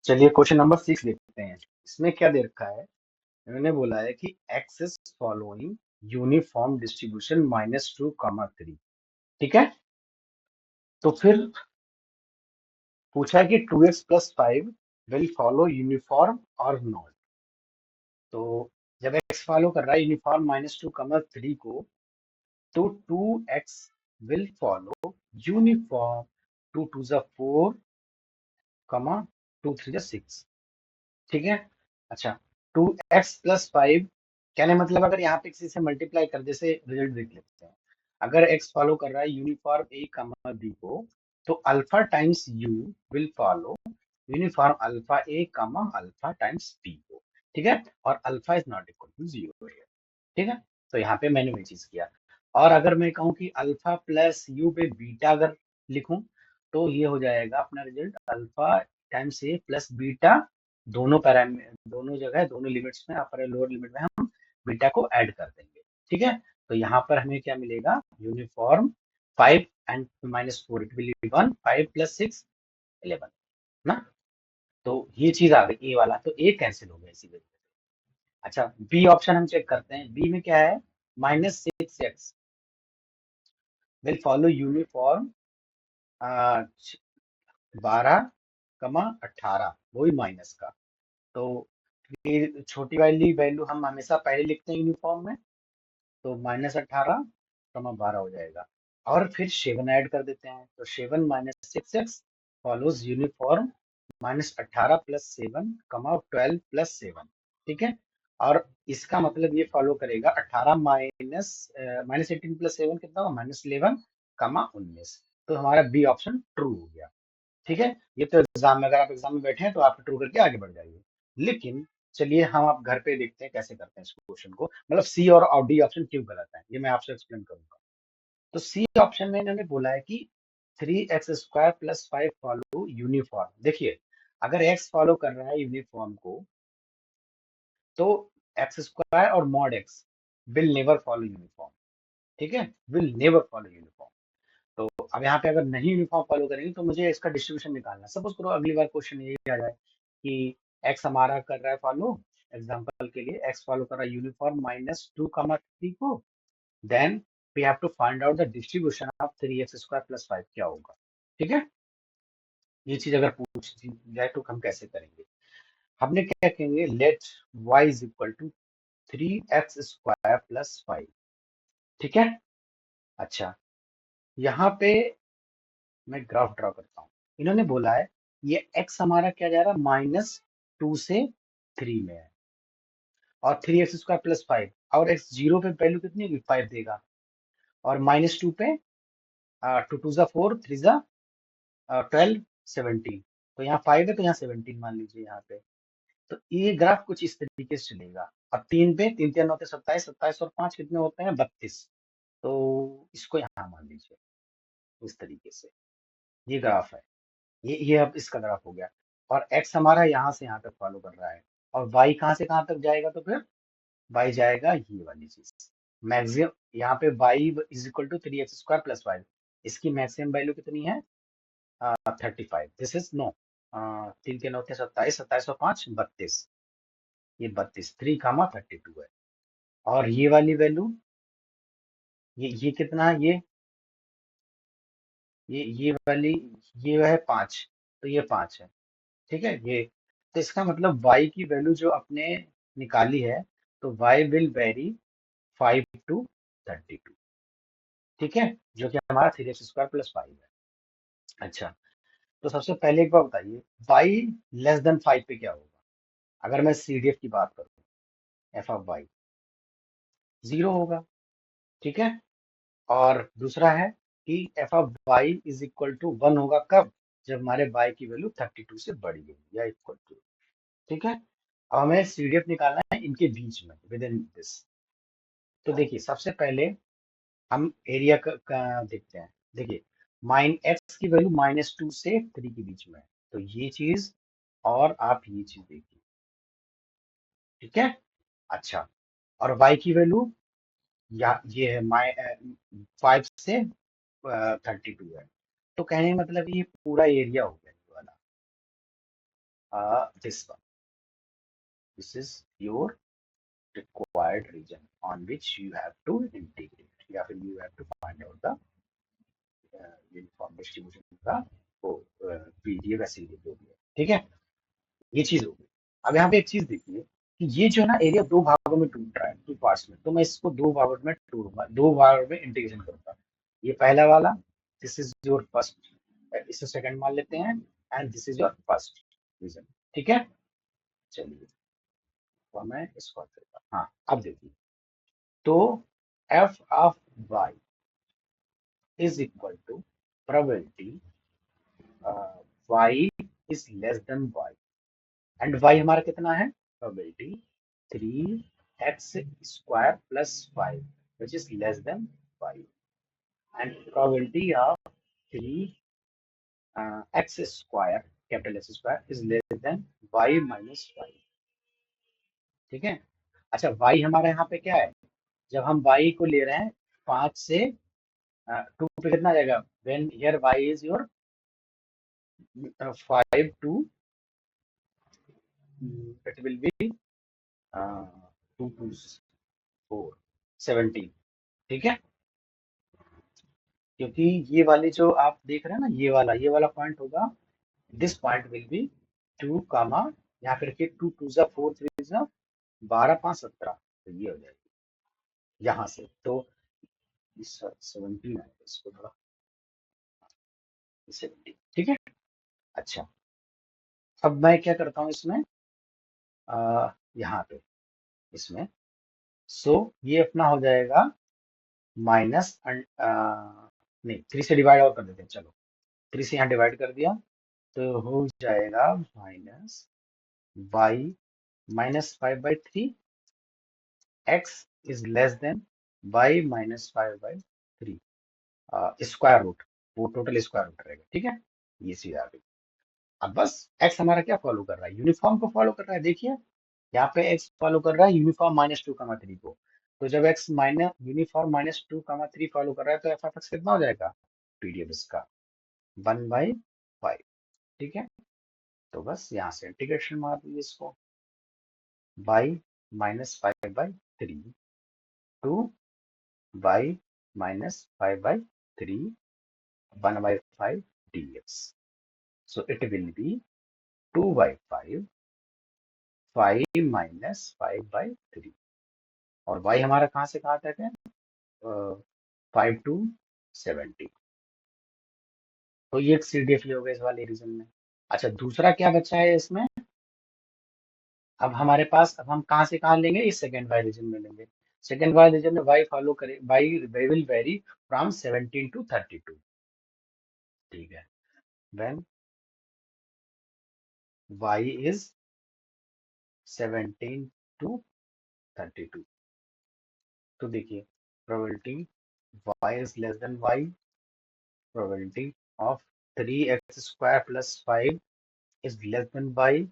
चलिए question number 6 देखते हैं। इसमें क्या दे रखा है? इन्होंने बोला है कि x is following uniform distribution -2, 3। ठीक है, तो फिर पूछा है कि 2x+5 विल फॉलो यूनिफॉर्म और नॉट। तो जब एक्स फॉलो कर रहा है यूनिफॉर्म -2, 3 को, तो 2x विल फॉलो यूनिफॉर्म 2 2 4, 2 3 6। ठीक है। अच्छा, 2x+5 कहने मतलब अगर यहाँ पे किसी से मल्टीप्लाई कर, जैसे रिजल्ट देख लेते हैं। अगर x फॉलो कर रहा है यूनिफॉर्म a कमा b को, तो alpha times u will follow uniform alpha a comma alpha times b को। ठीक है, और alpha is not equal to 0 है। ठीक है, तो यहाँ पे मैंने वही चीज किया। और अगर मैं कहूँ कि अल्फा प्लस यू पे बीटा अगर लिखूं, तो ये हो जाएगा अपना रिजल्ट अल्फा टाइम्स ए प्लस बीटा। दोनों जगह दोनों लिमिट्स में, अपर और लोअर लिमिट में हम बीटा को ऐड कर देंगे। ठीक है, तो यहाँ पर हमें क्या मिलेगा? Uniform 5 and -4 it will be 1, 5 + 6 11 ना। तो ये चीज आ गई ए वाला, तो ए कैंसिल हो गया इसी वजह से। अच्छा, बी ऑप्शन हम चेक करते हैं। बी में क्या है? -6x विल फॉलो यूनिफॉर्म 12, 18, वही माइनस का। तो ये छोटी वाली वैल्यू हम हमेशा पहले लिखते हैं यूनिफॉर्म में, तो -18, 12 हो जाएगा। और फिर 7 ऐड कर देते हैं, तो 7 - 6x फॉलोज यूनिफॉर्म -18 + 7, 12 + 7। ठीक है, और इसका मतलब ये फॉलो करेगा 18 -18 + 7 कितना होगा? -11, 19। तो हमारा बी ऑप्शन ट्रू हो गया। ठीक है, ये तो एग्जाम में, अगर आप एग्जाम में बैठे हैं तो आप ट्रू करके आगे बढ़ जाइए। लेकिन चलिए हम आप घर पे देखते हैं कैसे करते हैं इस क्वेश्चन को, मतलब सी और डी ऑप्शन क्यों गलत है, ये मैं आपसे एक्सप्लेन करूंगा। तो सी ऑप्शन में इन्होंने बोला है कि 3x² + 5 फॉलो यूनिफॉर्म। देखिए, अगर एक्स फॉलो कर रहा है यूनिफॉर्म को, तो x² और mod x will never follow uniform. ठीक है, विल नेवर फॉलो यूनिफॉर्म। तो अब यहाँ पे अगर नहीं यूनिफॉर्म फॉलो करेंगे, तो मुझे इसका डिस्ट्रीब्यूशन निकालना है। सपोज करो अगली बार क्वेश्चन ये आ जाए कि एक्स हमारा कर रहा है फॉलो, एग्जांपल के लिए एक्स फॉलो कर रहा है यूनिफॉर्म -2, 3 को, then we have to find out the distribution of 3x² + 5 क्या होगा। ठीक है, ये चीज अगर पूछ दी जाए तो हम कैसे करेंगे? हमने क्या कहेंगे? Let y is equal to 3x² + 5। ठीक है। अच्छा, यहाँ पे मैं ग्राफ ड्रॉ करता हूँ। इन्होंने बोला है ये x हमारा क्या जा रहा है? -2 से 3 में है, और 3x² + 5, और x 0 पे वैल्यू कितनी होगी? 5 देगा। और -2 पे 2 2 ज़ा 4, 3 ज़ा 12, 17। तो यहाँ 5 है, तो यहाँ 17 मान लीजिए यहाँ पे। तो ये ग्राफ कुछ इस तरीके से चलेगा। अब 3 पे 3 3 होते 27, 27 और 5 कितने होते हैं? 32। तो इसको यहाँ मान लीजिए इस तरीके से। ये ग्राफ है, ये अब इसका ग्राफ हो गया। और x हमारा यहाँ से यहाँ तक फॉलो कर रहा है, और y कहाँ से कहाँ तक जाएगा? तो फिर y जाएगा ये वाली चीज मैक्सिमम। यहाँ पे y is equal to 3x² + 5, इसकी मैक्सिमम वैल्यू कितनी है? 35। दिस इज नो, 3 3 होते 27, 27 और 5 32। ये 32, 3, 32 है। और ये वाली वैल्यू, ये कितना है? ये वाली, ये है 5, तो ये 5 है। ठीक है, ये तो इसका मतलब y की वैल्यू जो अपने निकाली है, तो y विल वेरी 5 to 32। ठीक है, जो कि हमारा 3x² + 5 है। अच्छा, तो सबसे पहले एक बार बताइए, y <5 पे क्या होगा? अगर मैं CDF की बात करूं, f(y) 0 होगा। ठीक है, और दूसरा है कि f(y) इज इक्वल टू 1 होगा कब? जब हमारे y की वैल्यू 32 से बड़ी होगी या इक्वल टू। ठीक है, अब हमें CDF निकालना है इनके बीच में, विद इन दिस। तो देखिए, सबसे पहले हम एरिया का देखते हैं। देखिए, x की वैल्यू -2 से 3 के बीच में है, तो ये चीज, और आप ये चीज देखिए। ठीक है। अच्छा, और y की वैल्यू या ये है 5 से 32 है। तो कहने का मतलब ये पूरा एरिया हो गया ये वाला। this one. This is your required region on which you have to integrate या फिर you have to find out the uniform distribution का वो पीडीएफ ऐसे जो भी है, ठीक है। ये चीज होगी। अब यहाँ पे एक चीज देखिए कि ये जो है ना एरिया दो भागों में टूट रहा है, टू पार्ट्स में, तो मैं इसको दो भागों में तोड़ूंगा, दो भागों में इंटीग्रेशन करूंगा। ये पहला वाला, दिस इज योर फर्स्ट, इसे सेकंड मान लेते हैं, and this is your first region, ठीक है। चलिए तो मैं इसको करता हूँ। हाँ अब देखिए, तो F of Y is equal to probability y is less than y, and y हमारा कितना है, probability 3x² plus 5 which is less than 5, and probability of 3x² capital x square is less than y minus 5, ठीक है। अच्छा y हमारा यहाँ पे क्या है, जब हम y को ले रहे हैं 5 से 2 पे कितना आ जाएगा, when here y is your 5 to it will be 2 to 4 17, ठीक है। क्योंकि ये वाले जो आप देख रहे हैं ना, ये वाला पॉइंट होगा, दिस पॉइंट विल बी 2 कामा, यहाँ फिर के 2 टू जा 4 3 जा 12 5 17, तो ये हो जाएगी यहाँ से, तो 17 आएगा, इसको थोड़ा 17, ठीक है। अच्छा अब मैं क्या करता हूँ इसमें, यहाँ पे इसमें, सो ये अपना हो जाएगा माइनस, नहीं 3 से डिवाइड और कर देते हैं, चलो 3 से यहाँ डिवाइड कर दिया, तो हो जाएगा minus Y minus 5/3, X is less than Y minus 5/3, square root, वो टोटल स्क्वायर रूट रहेगा, ठीक है। ये चीज आ गई। अब बस एक्स हमारा क्या फॉलो कर रहा है, यूनिफॉर्म को फॉलो कर रहा है, देखिए यहाँ पे एक्स फॉलो कर रहा है यूनिफॉर्म -2, 3 को, तो जब एक्स माइनस यूनिफॉर्म -2, 3 फॉलो कर रहा है तो एफ ऑफ एक्स कितना हो जाएगा, पीडीएफ इसका 1/5, ठीक है। तो बस यहाँ से इंटीग्रेशन मार दीजिए इसको, y -5/3 to y -5/3 1/5 dx, so it will be 2/5 5 -5/3, और y हमारा कहाँ से कहाँ तक है, 5 to 70, तो ये एक सीडीएफ हो गया इस वाले रीजन में। अच्छा दूसरा क्या बचा है इसमें, अब हमारे पास, अब हम कहाँ से कहाँ लेंगे, इस सेकेंड वाई रीजन में लेंगे। सेकेंड वाई रीजन में वाई फॉलो करे, Y will vary from 17 to 32, ठीक है। व्हेन वाई इज 17 to 32, तो देखिए probability Y is less than Y, probability of 3x² plus 5 is less than Y,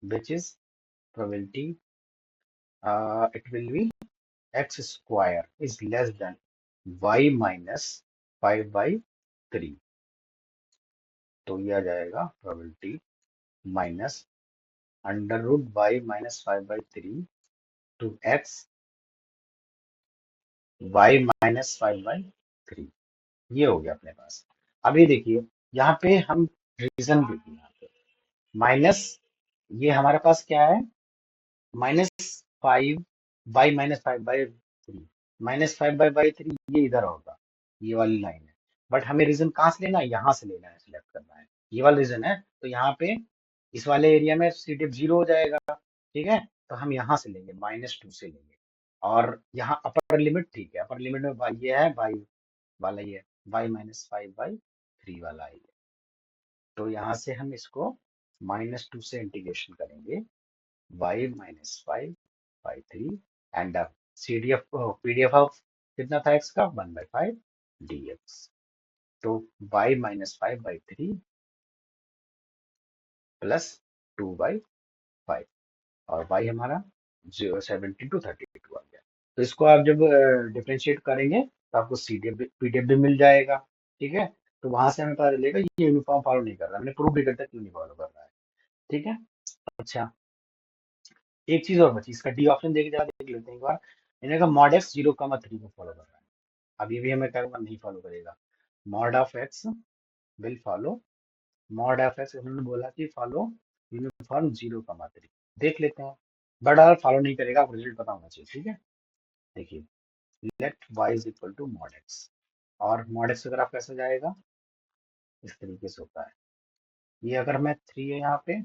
which is probability it will be x² is less than y minus 5/3, तो ये आ जाएगा probability minus √y minus 5/3 to x y minus 5/3, ये हो गया अपने पास। अभी देखिए यहाँ पे हम रीजन देखिए, यहाँ पे माइनस, ये हमारे पास क्या है, -5 बाई -5/3, -5/3 ये इधर होगा, ये वाली लाइन है, बट हमें रीजन कहाँ से लेना है, यहाँ से लेना है, सिलेक्ट करना है, ये वाला रीजन है, तो यहाँ पे इस वाले एरिया में सीडीएफ 0 हो जाएगा, ठीक है। तो हम यहाँ से लेंगे -2 से लेंगे, और यहाँ अपर लिमिट, ठीक है, अपर लिमिट में ये है y वाला, ये y -5/3 वाला है, तो यहाँ से हम इसको -2 से इंटीग्रेशन करेंगे y -5/3, and CDF PDF of कितना था x का, 1/5 dx, तो y -5/3 प्लस 2/5, और y हमारा 17 to 32 आ गया। तो इसको आप जब डिफ्रेंशिएट करेंगे तो आपको CDF PDF भी मिल जाएगा, ठीक है। तो वहां से हमें पता चलेगा ये यूनिफॉर्म फॉलो नहीं कर रहा है, हमने प्रूव भी करता क्यों नहीं फॉलो कर रहा है, ठीक है। अच्छा, एक चीज और बची, इसका डी ऑप्शन देख लेते हैं एक बार। इन्हें का मॉड एक्स 0,3 को फॉलो कर रहा है। अब ये भी हमें करूंगा नहीं फॉलो करेगा। Mod of x will follow, mod of x उन्होंने बोला कि फॉलो यूनिफॉर्म 0,3। देख लेते हैं, बट अगर फॉलो नहीं करेगा आपको रिजल्ट पता होना चाहिए, ठीक है। देखिए, let y is equal to mod x, और मॉड एक्स अगर आप कैसे जाएगा, इस तरीके से होता है। ये अगर मैं 3 है यहाँ पे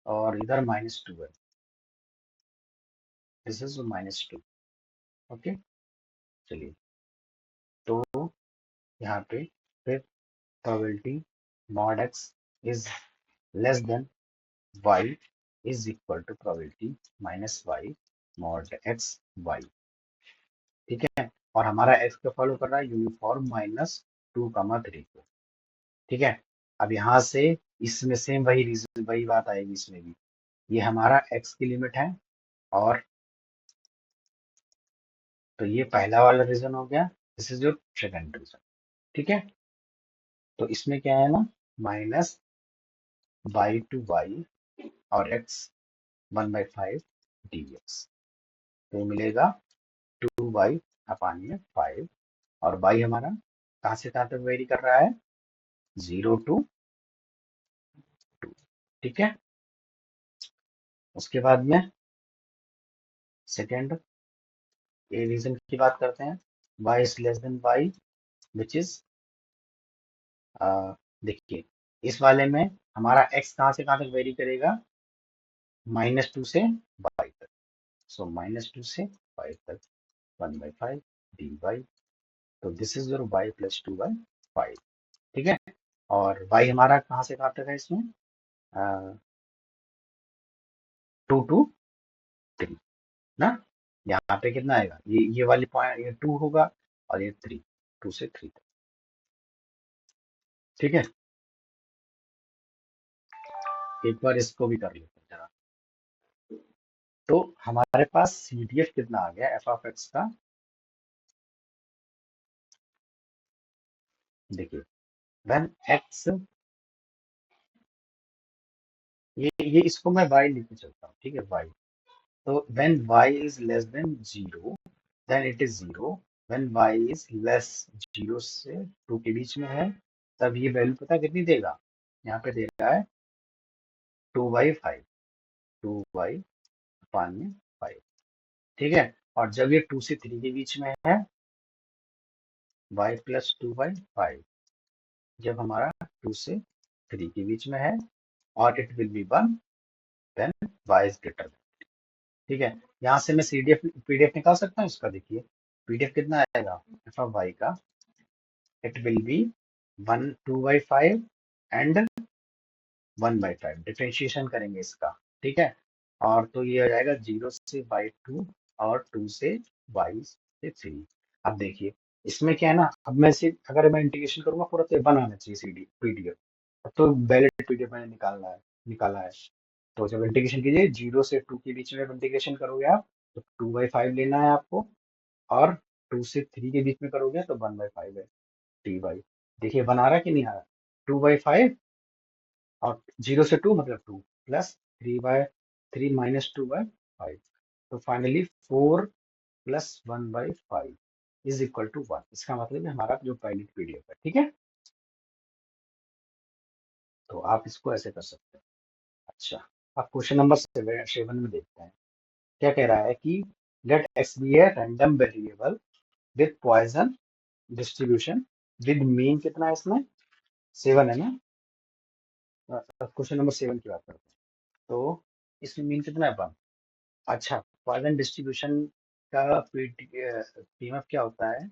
और इधर -2 है, दिस इज -2। ओके, चलिए, तो यहाँ पे फिर probability mod x is less than y is equal to probability minus y mod x y, ठीक है। और हमारा एक्स को फॉलो कर रहा है यूनिफॉर्म -2,3 को, ठीक है। अब यहाँ से इसमें सेम वही रीजन, वही बात आएगी इसमें भी। ये हमारा एक्स की लिमिट है, और तो ये पहला वाला रीजन हो गया, this is your second region, ठीक है। तो इसमें क्या है ना, माइनस बाई टू वाई और एक्स 1/5 dx, तो ये मिलेगा 2y अपान में 5, और y हमारा कहाँ से कहाँ तक वेरी कर रहा है, 0 to 2, ठीक है। उसके बाद में सेकेंड ए रीजन की बात करते हैं, y is less than y which is, देखिए इस वाले में हमारा x कहाँ से कहाँ तक वेरी करेगा, -2 से y तक, सो -2 से y तक 1/5 dy, तो this is your y plus 2/5, ठीक है। और y हमारा कहाँ से कहाँ तक है इसमें, 2 to 3 ना। यहाँ पे कितना आएगा, ये वाली पॉइंट, ये 2 होगा और ये 3, 2 से 3 तक, ठीक है। एक बार इसको भी कर लेते हैं जरा। तो हमारे पास CDF कितना आ गया एफ ऑफ एक्स का, देखिए व्हेन एक्स, ये इसको मैं y लेके चलता हूँ, ठीक है, y। तो when y is less than 0 then it is 0, when y is less 0 से 2 के बीच में है, तब ये वैल्यू पता कितनी देगा, यहाँ पे दे रहा है 2/5, 2y अपान में 5, ठीक है। और जब ये 2 से 3 के बीच में है, y प्लस 2/5, जब हमारा 2 से 3 के बीच में है और it will be 1 then y is greater, ठीक है। यहाँ से मैं CDF PDF निकाल सकता हूँ इसका, देखिए PDF कितना आएगा एफ ऑफ वाई का, it will B 2/5 and 1/5, differentiation करेंगे इसका, ठीक है। और तो ये आ जाएगा 0 से y2 और 2 से y3। अब देखिए इसमें क्या है ना, अब मैं से अगर मैं इंटीग्रेशन करूंगा पूरा, तो 1 आना चाहिए CD PDF, अब तो वैलिड PDF मैंने निकाला है। तो जब इंटीग्रेशन कीजिए 0 से 2 के बीच में इंटीग्रेशन करोगे आप, तो 2/5 लेना है आपको, और 2 से 3 के बीच में करोगे तो 1/5 है dy। देखिए 1 आ रहा है कि नहीं आ रहा, 2/5 और 0 से 2 मतलब 2 प्लस 3/3 -2/5, तो finally 4 plus 1/5 is equal to 1, इसका मतलब है हमारा जो वैलिड PDF है, ठीक है। तो आप इसको ऐसे कर सकते हैं। अच्छा, अब क्वेश्चन नंबर 7 में देखते हैं, क्या कह रहा है कि let x be a random variable with Poisson distribution with mean, कितना है इसमें, 7 है ना। क्वेश्चन नंबर 7 की बात करते हैं, तो इसमें मीन कितना है, 1। अच्छा, पॉइजन डिस्ट्रीब्यूशन का पीएमएफ क्या होता है,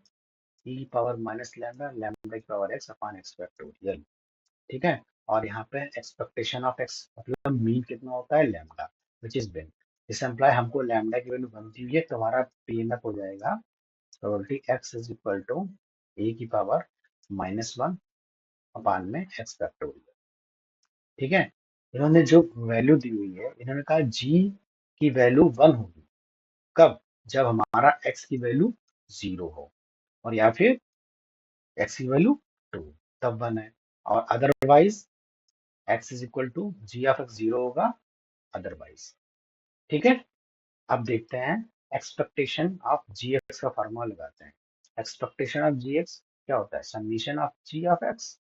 ई पावर माइनस लैम्डा, लैम्डा की पावर एक्स अपान एक्स फैक्टोरियल, ठीक है। और यहाँ पे एक्सपेक्टेशन ऑफ एक्स मतलब मीन कितना होता है, लैम्डा विच इज बिन, इस एम्प्लॉय हमको लैम्डा की वैल्यू बनती हुई है, तो हमारा पीएमएफ हो जाएगा probability x is equal to A की पावर -1 अपान में एक्स फैक्टोरियल, ठीक है। इन्होंने जो वैल्यू दी हुई है, इन्होंने कहा जी की वैल्यू 1 होगी, कब, जब हमारा एक्स की वैल्यू 0 हो, और या फिर एक्स की वैल्यू 2, तब 1 है, और otherwise x is equal to g of x zero होगा अदरवाइज। ठीक है, अब देखते हैं एक्सपेक्टेशन ऑफ जी एक्स का फॉर्मूला लगाते हैं। एक्सपेक्टेशन ऑफ जी एक्स क्या होता है, summation of g of x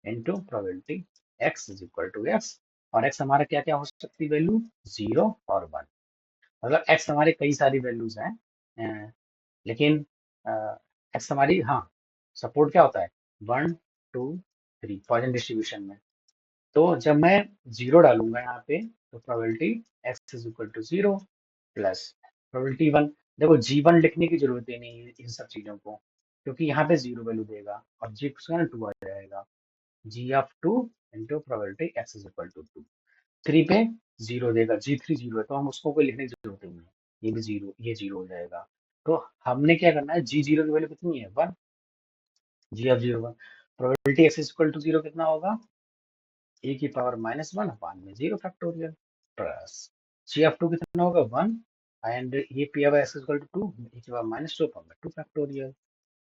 into probability x is equal to x. और एक्स हमारा क्या क्या हो सकती वैल्यू, जीरो और वन। मतलब एक्स हमारे कई सारी वैल्यूज हैं, लेकिन एक्स हमारी, हाँ, सपोर्ट क्या होता है, one two three Poisson distribution में। तो जब मैं जीरो डालूंगा यहाँ पे, तो probability x is equal to zero plus probability one. देखो जी वन लिखने की जरूरत ही नहीं है इन सब चीजों को, क्योंकि यहाँ पे जीरो वैल्यू देगा और जी का टू आ जाएगा, G of two into probability x is equal to two. Three पे जीरो देगा, जी थ्री जीरो है, तो हम उसको कोई लिखने की जरूरत ही नहीं है, ये भी जीरो, ये जीरो हो जाएगा। तो हमने क्या करना है, जी जीरो की वैल्यू कितनी है, one, G of zero one. Probability X equal to zero कितना होगा, ए की पावर माइनस वन अपान में zero factorial plus G of two कितना होगा, वन, एंड ये P of X equal to two, A की पावर माइनस टू अपान में two factorial.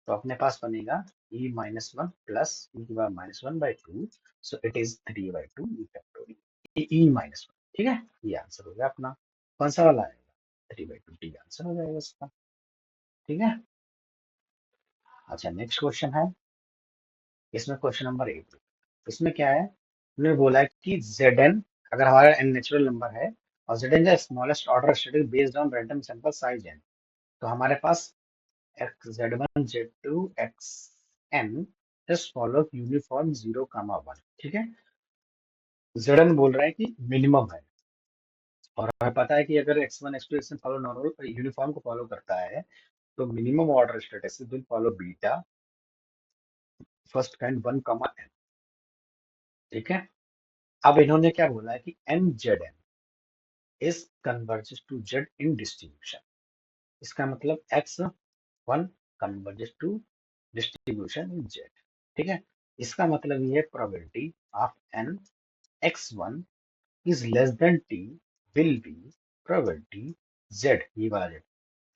तो अपने पास बनेगा e माइनस वन प्लस ई की power minus one by two, so it is three by two E factorial, E minus one. ठीक है, ये answer हो गया अपना। कौन सा वाला आएगा, three by two T answer हो जाएगा इसका। ठीक है, अच्छा नेक्स्ट क्वेश्चन है, इसमें क्वेश्चन नंबर एट। इसमें क्या है, उन्होंने बोला है कि जेड एन, अगर हमारा एन नेचुरल नंबर है और Z N smallest order static based on random sample size N, तो हमारे पास X Z one Z two x N just follow uniform zero comma one. ठीक है, जेड एन बोल रहा है कि मिनिमम है, और हमें पता है कि अगर x one x two x n follow normal uniform को फॉलो करता है, तो minimum order statistics will follow beta first kind one comma n. ठीक है, अब इन्होंने क्या बोला है कि n z n is converges to z in distribution. इसका मतलब x one converges to distribution in z. ठीक है, इसका मतलब ये probability of n x one is less than t will be probability Z, ये वाला Z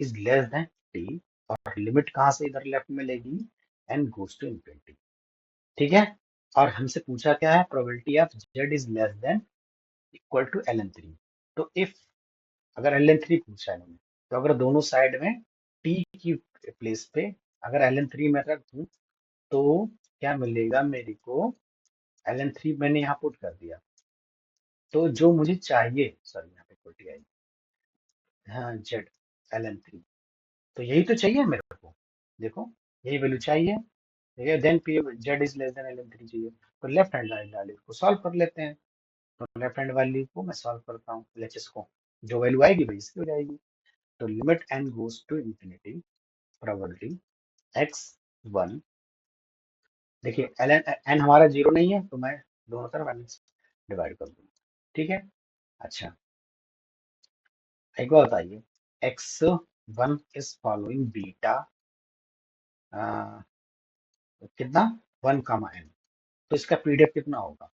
is less than T, और लिमिट कहां से इधर लेफ्ट में लेगी, एन गोज टू इनफिनिटी। ठीक है, और हमसे पूछा क्या है, probability of z is less than equal to l n three. तो इफ, अगर एल एन थ्री पूछा है इन्होंने, तो अगर दोनों साइड में टी की प्लेस पे अगर एल एन थ्री में रख दूं, तो क्या मिलेगा मेरे को, एल एन थ्री मैंने यहाँ पुट कर दिया, तो जो मुझे चाहिए, सॉरी यहाँ पे पुट आई, हाँ जेड एल एन थ्री, तो यही तो चाहिए मेरे को, देखो यही वैल्यू चाहिए। ठीक है, then p z is less than l n three चाहिए, तो लेफ्ट हैंड साइड वाले को सॉल्व कर लेते हैं। तो लेफ्ट हैंड वाली को मैं सॉल्व करता हूँ, एलएचएस को, जो वैल्यू आएगी वही इसकी हो जाएगी। तो limit N goes to infinity probability x one, देखिए एल एन एन हमारा जीरो नहीं है, तो मैं दोनों तरफ एन डिवाइड कर दूंगा। ठीक है, अच्छा एक बार बताइए, X one is following beta कितना, वन कामा एन, तो इसका पीडीएफ कितना होगा,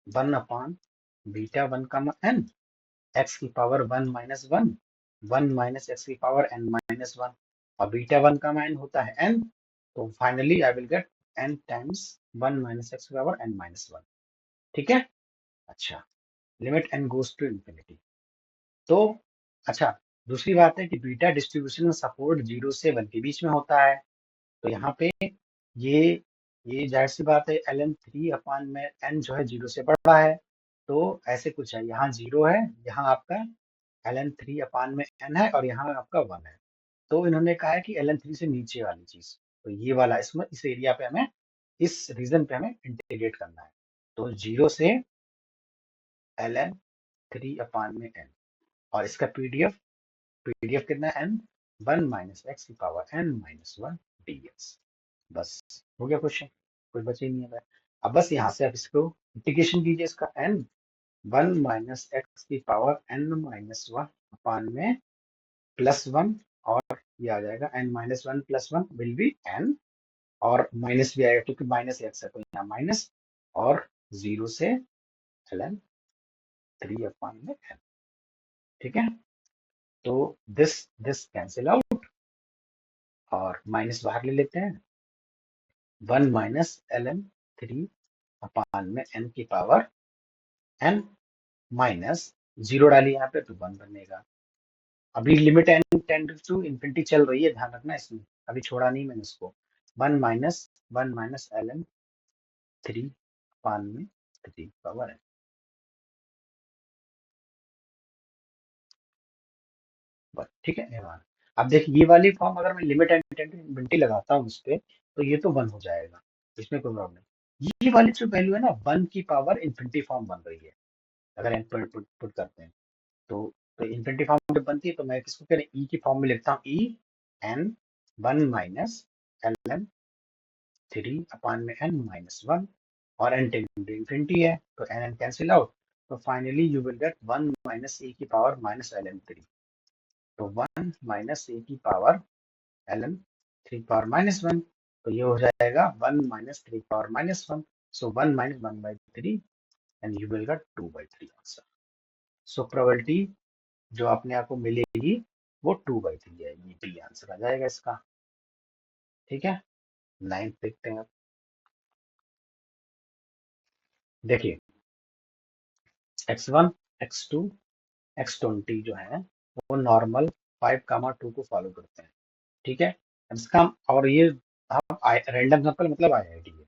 one upon beta one comma N, X की power one minus one, one minus x की पावर एन माइनस वन, और बीटा वन का मान होता है एन, तो finally I will get N times one minus x की पावर एन माइनस वन। ठीक है, अच्छा limit N goes to infinity. तो अच्छा, दूसरी बात है कि बीटा डिस्ट्रीब्यूशन में सपोर्ट जीरो से वन के बीच में होता है, तो यहाँ पे ये ये जाहिर सी बात है, एल एन थ्री अपान में एन जो है जीरो से बड़ा है, तो ऐसे कुछ है, यहाँ जीरो है, यहाँ आपका एल एन थ्री अपान में एन है, और यहाँ आपका वन है। तो इन्होंने कहा है कि एल एन थ्री से नीचे वाली चीज, तो ये वाला इसमें इस एरिया पे हमें, इस रीजन पे हमें इंटीग्रेट करना है। तो जीरो से एल एन थ्री अपान में एन, और इसका पीडीएफ, पीडीएफ कितना है, एन वन माइनस एक्स की power N minus one d x. बस हो गया क्वेश्चन, कोई बचे ही नहीं है। अब बस यहाँ से आप इसको इंटीग्रेशन कीजिए, इसका एन वन माइनस एक्स की power N minus one upon में प्लस वन, और ये आ जाएगा n minus one plus one will be n, और माइनस भी आएगा क्योंकि माइनस एक्स है, तो यहाँ माइनस, और जीरो से एल एन थ्री अपान में एन। ठीक है, तो दिस कैंसिल आउट, और माइनस बाहर ले लेते हैं, one minus l n three upon में n की पावर n माइनस 0 डाली यहाँ पे तो 1 बनेगा। अभी limit n tends to infinity चल रही है, ध्यान रखना इसमें, अभी छोड़ा नहीं मैंने इसको। 1 माइनस ln 3 अपान में 3 पावर n। बस ठीक है ये बात। अब देखिए ये वाली फॉर्म अगर मैं लिमिट एंड इन्फिनिटी लगाता हूँ इस पे, तो ये तो 1 हो जाएगा, इसमें कोई प्रॉब्लम नहीं। ये वाली जो वैल्यू है ना 1 की पावर इन्फिनिटी फॉर्म बन रही है, अगर n पुट करते हैं तो इन्फिनिटी फॉर्म जब बनती है तो मैं किसको कह रहे हैं, ई की फॉर्म में लिखता हूँ, e n 1 minus l n 3 upon में n माइनस 1, और n टेंडिंग टू इन्फिनिटी है तो n कैंसिल आउट, तो finally you will get 1 minus A की पावर माइनस एल एन 3। तो 1 माइनस ए की पावर ln 3 पावर माइनस 1, तो ये हो जाएगा 1 minus 3 power minus 1। So 1 minus 1/3 and you will gate 2/3 answer. So probability जो अपने आप को मिलेगी वो 2/3 है, ये बी आंसर आ जाएगा इसका। ठीक है, 9 देखते हैं अब। देखिए x1 x2 x20 जो है वो नॉर्मल 5, 2 को फॉलो करते हैं। ठीक है, अब इसका और ये हम रैंडम सैंपल मतलब आईआईटी है।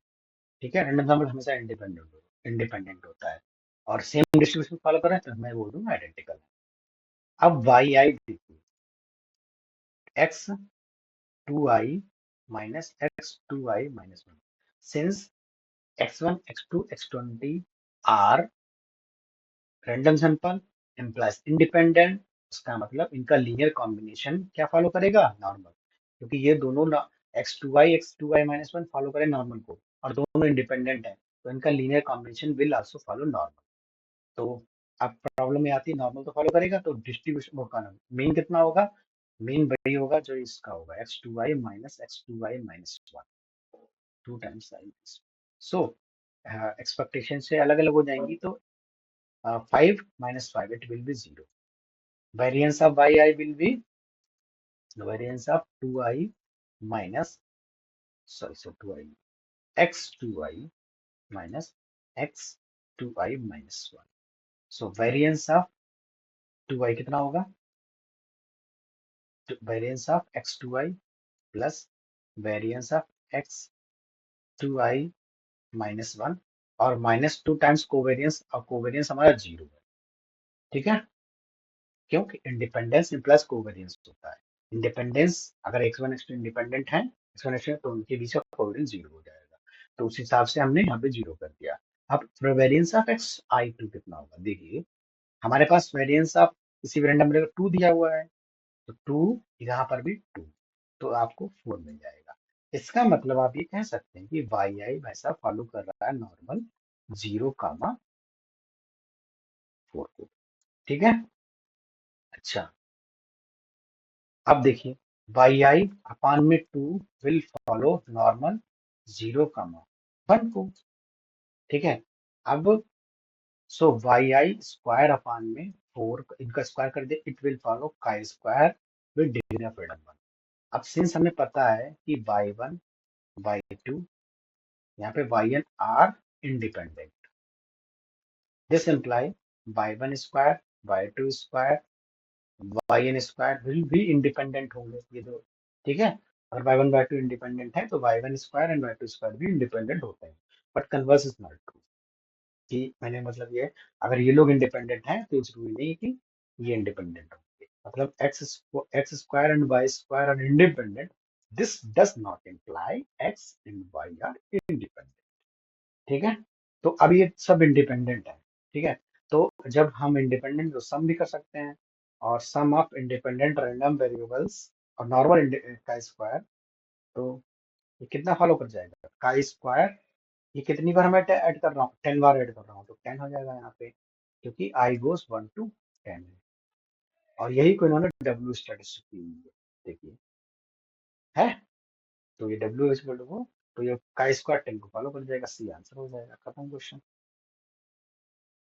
ठीक है, रैंडम सैंपल हमेशा इंडिपेंडेंट होता है, और सेम डिस्ट्रीब्यूशन फॉलो करें तो मैं बोल दूंगा आइडेंटिकल है। अब वाई आई देखिए, x two i minus x2i-1, since x1 x2 x20 are random sample implies independent, इसका मतलब इनका लीनियर कॉम्बिनेशन क्या फॉलो करेगा, नॉर्मल, क्योंकि ये दोनों x2i-1 फॉलो करें नॉर्मल को, और दोनों इंडिपेंडेंट है, तो इनका linear combination will also follow normal. तो अब प्रॉब्लम में आती है, नॉर्मल तो फॉलो करेगा तो डिस्ट्रीब्यूशन वो का मीन कितना होगा, मीन वही होगा जो इसका होगा, x2i-1, 2 times i। So expectation से अलग अलग हो जाएंगी, तो 5 - 5 it will be 0। Variance of yi will be the variance of 2i minus, sorry, so 2i, x2i minus x2i minus 1। So variance of 2i कितना होगा, variance of x2i plus variance of x2i minus 1, और -2 times covariance, और covariance हमारा 0 है। ठीक है, क्योंकि independence plus covariance होता है। इंडिपेंडेंस अगर x1 x2 इंडिपेंडेंट है, x1 x2 तो उनके बीच का कोवेरियंस 0 हो जाएगा, तो उस हिसाब से हमने यहाँ पे 0 कर दिया। अब वेरिएंस ऑफ xi2 कितना होगा, देखिए हमारे पास वेरिएंस ऑफ किसी भी रैंडम नंबर 2 दिया हुआ है, तो 2 यहाँ पर भी 2, तो आपको 4 मिल जाएगा। इसका मतलब आप ये कह सकते हैं कि वाई आई वैसा फॉलो कर रहा है नॉर्मल 0, 4 को। ठीक है, अच्छा अब देखिए वाई आई अपान में 2 विल फॉलो नॉर्मल 0, 1 को। ठीक है, अब सो वाई आई स्क्वायर अपान में 4, इनका स्क्वायर कर दे, it will follow chi square with degree of freedom 1। अब सिंस हमें पता है कि y1 y2 यहाँ पे yn are independent, this imply y1 square y2 square yn square will भी इंडिपेंडेंट होंगे ये दो। ठीक है, अगर y1 y2 इंडिपेंडेंट है तो y1 square and y2 square भी इंडिपेंडेंट होते हैं, but converse is not true. कि मैंने मतलब ये, अगर ये लोग इंडिपेंडेंट हैं तो जरूरी नहीं कि ये इंडिपेंडेंट होंगे, मतलब x square and y square are independent, this does not imply x and y are independent. ठीक है, तो अब ये सब इंडिपेंडेंट है। ठीक है, तो जब हम इंडिपेंडेंट तो सम भी कर सकते हैं, और सम ऑफ इंडिपेंडेंट रैंडम वेरिएबल्स और नॉर्मल का स्क्वायर, तो ये कितना फॉलो कर जाएगा, का स्क्वायर, ये कितनी बार मैं ऐड कर रहा हूँ, 10 बार ऐड कर रहा हूँ, तो 10 हो जाएगा यहाँ पे, क्योंकि आई गोस 1 to 10 है, और यही को इन्होंने डब्ल्यू स्टैटिस्टिक की हुई है, देखिए है, तो ये डब्ल्यू इक्वल टू वो, तो ये का स्क्वायर 10 को फॉलो कर जाएगा, सी आंसर हो जाएगा, खत्म क्वेश्चन।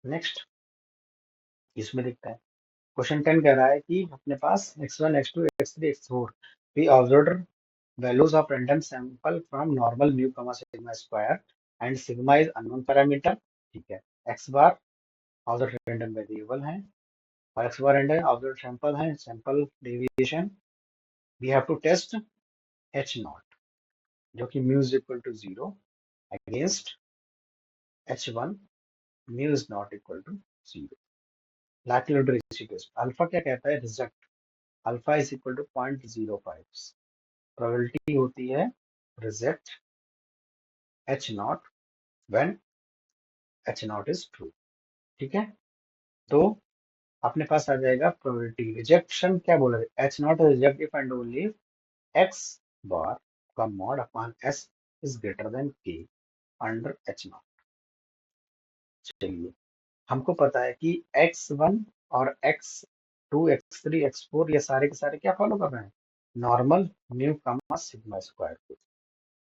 नेक्स्ट इसमें देखते हैं, क्वेश्चन 10 कह रहा है कि अपने पास x1 x2 x3 x4 we observed values of random sample from normal mu, sigma square and sigma is unknown parameter, ठीक है। X bar observe random variable है और x bar random observe sample है, sample deviation we have to test h naught जो कि mu is equal to 0 against h one mu is not equal to 0। Likelihood ratio alpha क्या कहता है, reject alpha is equal to 0.05, probability होती है reject h naught when h naught is true, ठीक है। तो अपने पास आ जाएगा प्रोबेबिलिटी रिजेक्शन क्या बोला है, H not reject if and only X bar का mod upon S is greater than के अंडर एच नॉट। चलिए हमको पता है कि x1 और x2 x3 x4 ये सारे के सारे क्या फॉलो कर रहे हैं, normal mu comma sigma square को,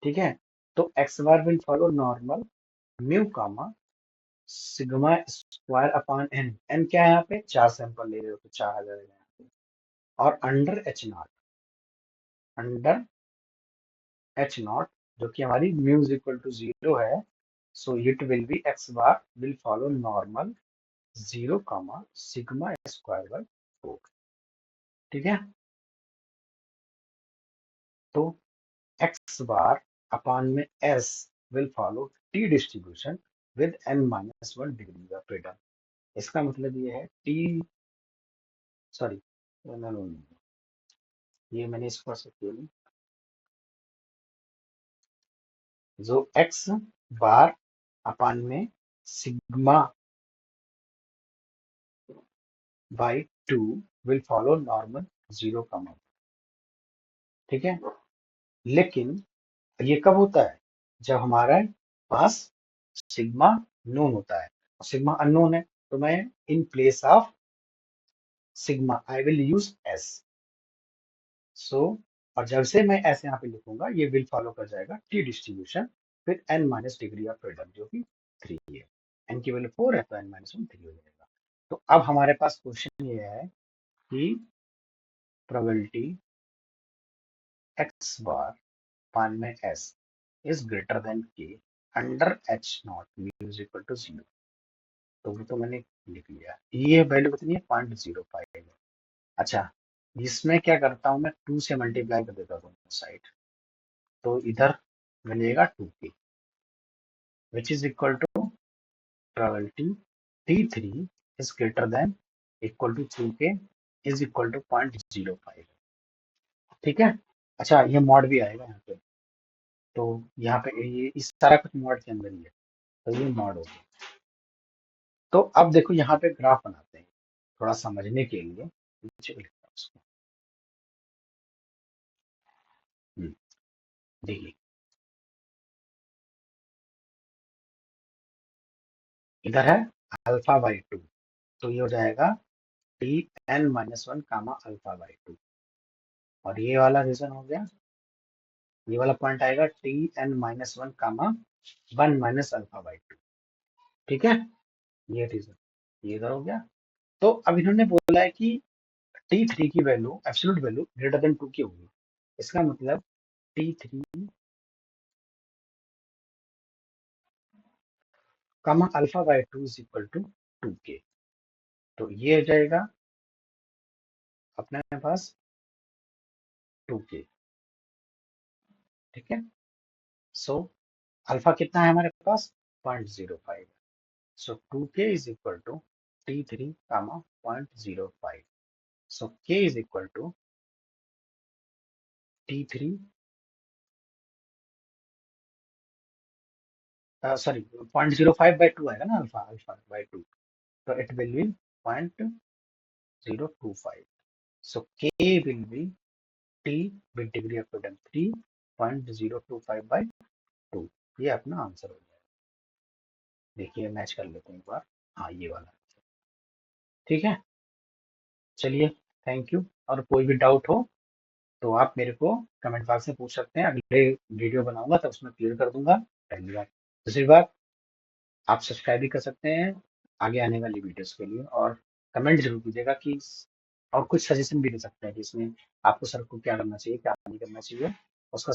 ठीक है। तो X bar will follow normal mu comma sigma square upon N, N क्या है यहाँ पे, 4 सैंपल ले रहे हो तो 4 आ जाएगा यहाँ पे, और under H not, under H naught जो कि हमारी म्यू इज इक्वल टू 0 है, so it will B x bar will follow normal 0 कमा सिग्मा स्क्वायर बाय 4, ठीक है। तो एक्स बार अपान में S will follow T distribution with n minus one degree of freedom. इसका मतलब ये है टी, सॉरी ये मैंने इसको ऐसे किया नहीं, जो एक्स बार अपान में sigma by 2 will follow normal 0 कमा, ठीक है। लेकिन ये कब होता है, जब हमारे पास सिग्मा नोन होता है और सिग्मा अननोन है, तो मैं in place of sigma I will use S, so और जब से मैं ऐसे यहाँ पे लिखूंगा ये विल फॉलो कर जाएगा टी डिस्ट्रीब्यूशन फिर n minus degree of freedom जो कि 3 है, एन की वैल्यू 4 है तो एन माइनस वन 3 हो जाएगा। तो अब हमारे पास क्वेश्चन ये है कि प्रोबेबिलिटी एक्स बार पान में एस इज ग्रेटर देन के under H naught mu is equal to 0, तो वो तो मैंने लिख लिया, ये वैल्यू कितनी है 0.05 है। अच्छा इसमें क्या करता हूँ मैं 2 से मल्टीप्लाई कर देता हूँ साइड, तो इधर मिलेगा 2k which is equal to probability T3 is greater than equal to 2k is equal to 0.05, ठीक है। अच्छा ये मॉड भी आएगा यहाँ पे, तो यहाँ पे ये इस सारा कुछ मॉड के अंदर ही है, तो ये मॉड हो गया। तो अब देखो यहाँ पे ग्राफ बनाते हैं थोड़ा समझने के लिए, नीचे को लिखता हूँ उसको। देखिए इधर है अल्फा बाई 2, तो ये हो जाएगा t n minus one comma alpha by 2, और ये वाला रीजन हो गया, ये वाला पॉइंट आएगा t n minus one comma 1 minus alpha by 2, ठीक है। ये रीजन ये इधर हो गया। तो अब इन्होंने बोला है कि T3 की value absolute value greater than 2 की होगी, इसका मतलब T3 comma alpha by 2 is equal to 2k, तो ये हो जाएगा अपने पास 2k, ठीक है। सो अल्फा कितना है हमारे पास 0.05, so 2k is equal to T3 comma 0.05, so k is equal to T3 sorry 0.05 by 2 आएगा ना, अल्फा अल्फा बाई 2, तो it will be 0.025, so k will be t with degree of freedom 3.025 by 2, ये अपना answer हो जाएगा। देखिए match कर लेते हैं एक बार, हाँ ये वाला, ठीक है। चलिए थैंक यू, और कोई भी डाउट हो तो आप मेरे को कमेंट बॉक्स में पूछ सकते हैं, अगले वीडियो बनाऊंगा तो उसमें क्लियर कर दूंगा। धन्यवाद। दूसरी बात आप सब्सक्राइब भी कर सकते हैं आगे आने वाली वीडियोस के लिए, और कमेंट जरूर कीजिएगा कि और कुछ सजेशन भी दे सकते हैं कि इसमें आपको सर को क्या करना चाहिए क्या नहीं करना चाहिए, उसका